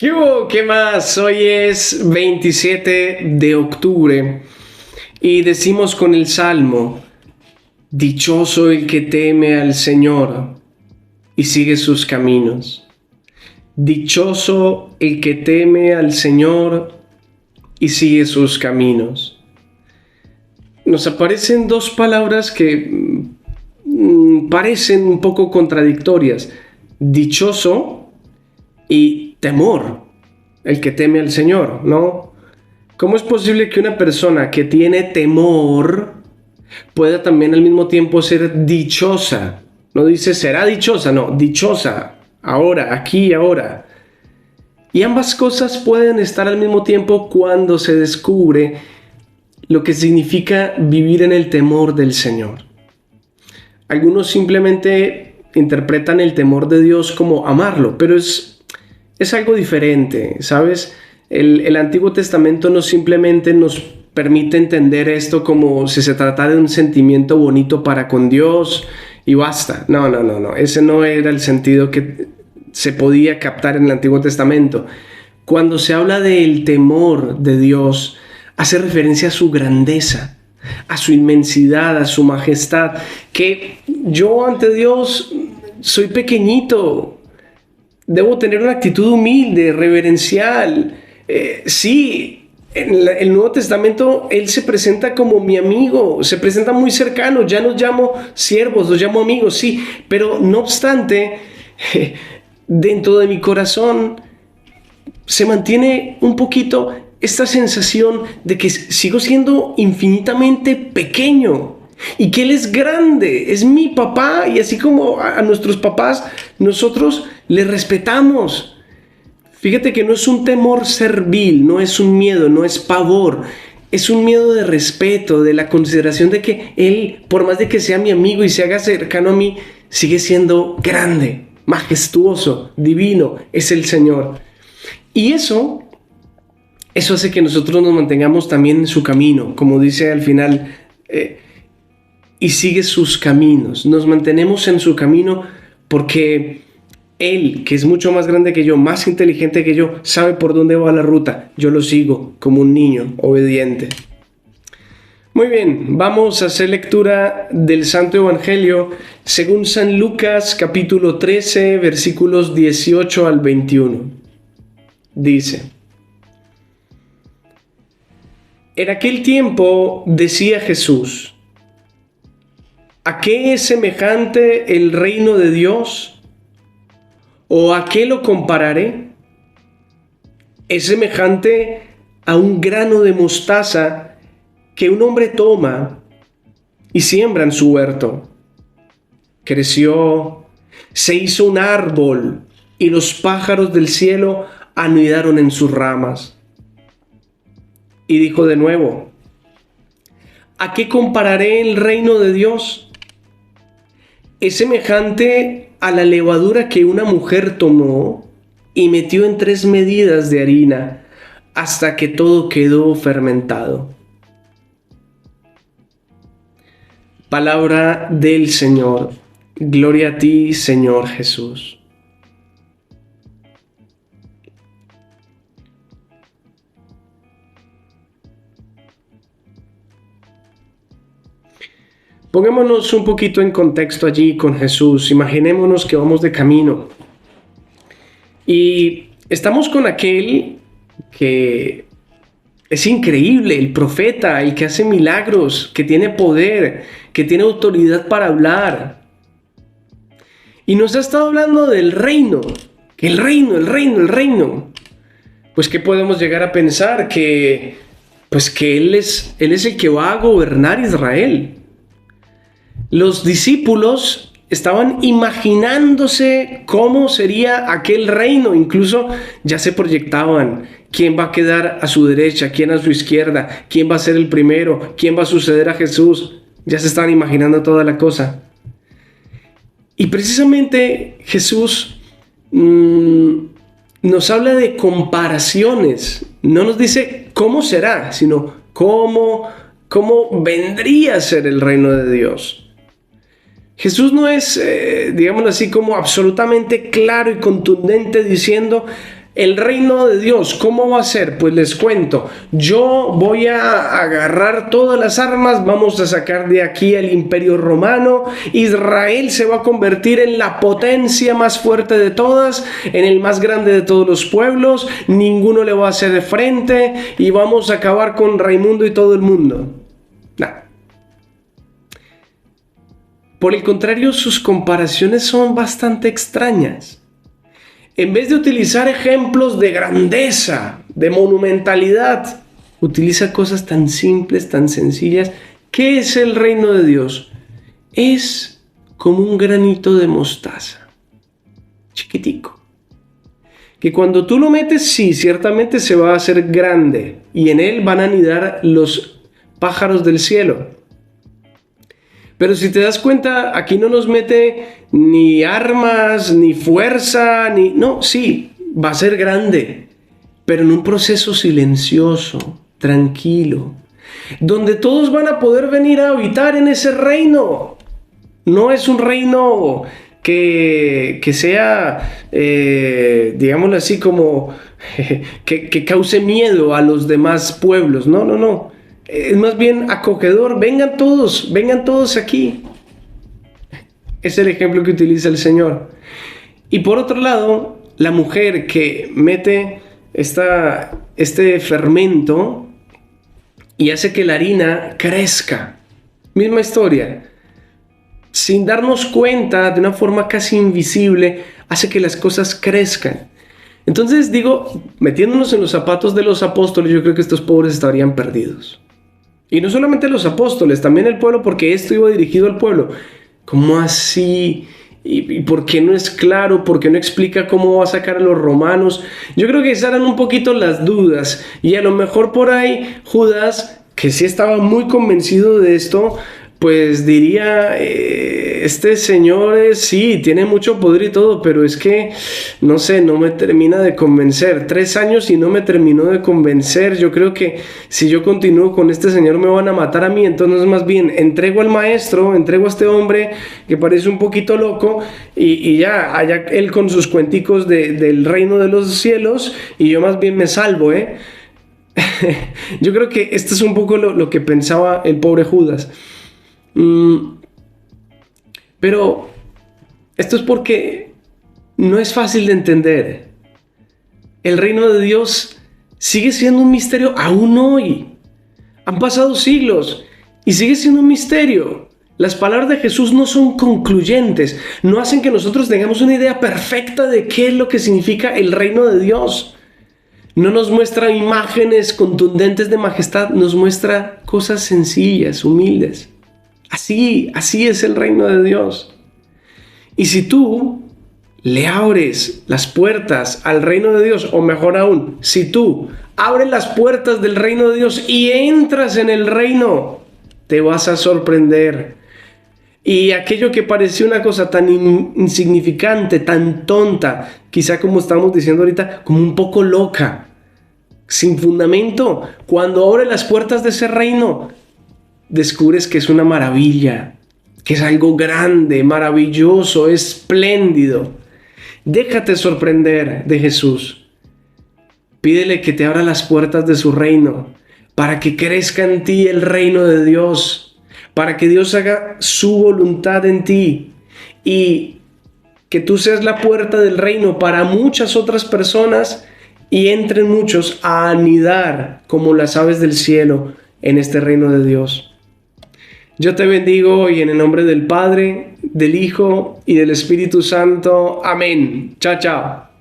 ¿Qué hubo? ¿Qué más? Hoy es 27 de octubre y decimos con el Salmo, dichoso el que teme al Señor y sigue sus caminos. Dichoso el que teme al Señor y sigue sus caminos. Nos aparecen dos palabras que parecen un poco contradictorias. Dichoso y temor, el que teme al Señor, ¿no? ¿Cómo es posible que una persona que tiene temor pueda también al mismo tiempo ser dichosa? No dice será dichosa, no, dichosa, ahora, aquí y ahora. Y ambas cosas pueden estar al mismo tiempo cuando se descubre lo que significa vivir en el temor del Señor. Algunos simplemente interpretan el temor de Dios como amarlo, pero es algo diferente, ¿sabes? El Antiguo Testamento no simplemente nos permite entender esto como si se tratara de un sentimiento bonito para con Dios y basta. No. Ese no era el sentido que se podía captar en el Antiguo Testamento. Cuando se habla del temor de Dios, hace referencia a su grandeza, a su inmensidad, a su majestad, que yo ante Dios soy pequeñito. Debo tener una actitud humilde, reverencial. Sí, en el Nuevo Testamento Él se presenta como mi amigo, se presenta muy cercano. Ya nos llamo siervos, los llamo amigos, sí. Pero no obstante, dentro de mi corazón se mantiene un poquito esta sensación de que sigo siendo infinitamente pequeño. Y que Él es grande, es mi papá, y así como a nuestros papás, nosotros le respetamos. Fíjate que no es un temor servil, no es un miedo, no es pavor, es un miedo de respeto, de la consideración de que Él, por más de que sea mi amigo y se haga cercano a mí, sigue siendo grande, majestuoso, divino, es el Señor. Y eso hace que nosotros nos mantengamos también en su camino, como dice al final, y sigue sus caminos. Nos mantenemos en su camino porque Él, que es mucho más grande que yo, más inteligente que yo, sabe por dónde va la ruta. Yo lo sigo como un niño obediente. Muy bien, vamos a hacer lectura del Santo Evangelio según San Lucas capítulo 13, versículos 18 al 21. Dice: en aquel tiempo decía Jesús: ¿a qué es semejante el reino de Dios? ¿O a qué lo compararé? Es semejante a un grano de mostaza que un hombre toma y siembra en su huerto. Creció, se hizo un árbol y los pájaros del cielo anidaron en sus ramas. Y dijo de nuevo: ¿a qué compararé el reino de Dios? Es semejante a la levadura que una mujer tomó y metió en 3 medidas de harina hasta que todo quedó fermentado. Palabra del Señor. Gloria a ti, Señor Jesús. Pongámonos un poquito en contexto allí con Jesús. Imaginémonos que vamos de camino y estamos con aquel que es increíble, el profeta, el que hace milagros, que tiene poder, que tiene autoridad para hablar. Y nos ha estado hablando del reino, el reino. Pues ¿qué podemos llegar a pensar? Que Él es el que va a gobernar Israel. Los discípulos estaban imaginándose cómo sería aquel reino, incluso ya se proyectaban quién va a quedar a su derecha, quién a su izquierda, quién va a ser el primero, quién va a suceder a Jesús. Ya se estaban imaginando toda la cosa. Y precisamente Jesús nos habla de comparaciones. No nos dice cómo será, sino cómo vendría a ser el reino de Dios. Jesús no es, digámoslo así, como absolutamente claro y contundente diciendo El reino de Dios, ¿cómo va a ser? Pues les cuento, yo voy a agarrar todas las armas, vamos a sacar de aquí el imperio romano, Israel se va a convertir en la potencia más fuerte de todas, en el más grande de todos los pueblos, ninguno le va a hacer de frente y vamos a acabar con Raimundo y todo el mundo. Nah. Por el contrario, sus comparaciones son bastante extrañas. En vez de utilizar ejemplos de grandeza, de monumentalidad, utiliza cosas tan simples, tan sencillas. ¿Qué es el reino de Dios? Es como un granito de mostaza, chiquitico, que cuando tú lo metes, sí, ciertamente se va a hacer grande y en él van a anidar los pájaros del cielo. Pero si te das cuenta, aquí no nos mete ni armas, ni fuerza, ni... No, sí, va a ser grande, pero en un proceso silencioso, tranquilo, donde todos van a poder venir a habitar en ese reino. No es un reino que sea, digámoslo así, como que cause miedo a los demás pueblos. No, no, no. Es más bien acogedor. Vengan todos aquí. Es el ejemplo que utiliza el Señor. Y por otro lado, la mujer que mete este fermento y hace que la harina crezca. Misma historia. Sin darnos cuenta, de una forma casi invisible, hace que las cosas crezcan. Entonces digo, metiéndonos en los zapatos de los apóstoles, yo creo que estos pobres estarían perdidos. Y no solamente los apóstoles, también el pueblo, porque esto iba dirigido al pueblo. ¿Cómo así? ¿Y por qué no es claro? ¿Por qué no explica cómo va a sacar a los romanos? Yo creo que esas eran un poquito las dudas. Y a lo mejor por ahí Judas, que sí estaba muy convencido de esto, pues diría, este señor sí, tiene mucho poder y todo, pero es que, no sé, no me termina de convencer. 3 años y no me terminó de convencer. Yo creo que si yo continúo con este señor me van a matar a mí. Entonces más bien entrego al maestro, entrego a este hombre que parece un poquito loco y ya, allá él con sus cuenticos del reino de los cielos y yo más bien me salvo, Yo creo que esto es un poco lo que pensaba el pobre Judas. Pero esto es porque no es fácil de entender. El reino de Dios sigue siendo un misterio aún hoy. Han pasado siglos y sigue siendo un misterio. Las palabras de Jesús no son concluyentes, no hacen que nosotros tengamos una idea perfecta de qué es lo que significa el reino de Dios. No nos muestra imágenes contundentes de majestad, nos muestra cosas sencillas, humildes. Así es el reino de Dios. Y si tú le abres las puertas al reino de Dios, o mejor aún, si tú abres las puertas del reino de Dios y entras en el reino, te vas a sorprender. Y aquello que parecía una cosa tan insignificante, tan tonta, quizá como estamos diciendo ahorita, como un poco loca, sin fundamento, cuando abres las puertas de ese reino, descubres que es una maravilla, que es algo grande, maravilloso, espléndido. Déjate sorprender de Jesús. Pídele que te abra las puertas de su reino, para que crezca en ti el reino de Dios, para que Dios haga su voluntad en ti y que tú seas la puerta del reino para muchas otras personas y entren muchos a anidar como las aves del cielo en este reino de Dios. Yo te bendigo hoy en el nombre del Padre, del Hijo y del Espíritu Santo. Amén. Chao, chao.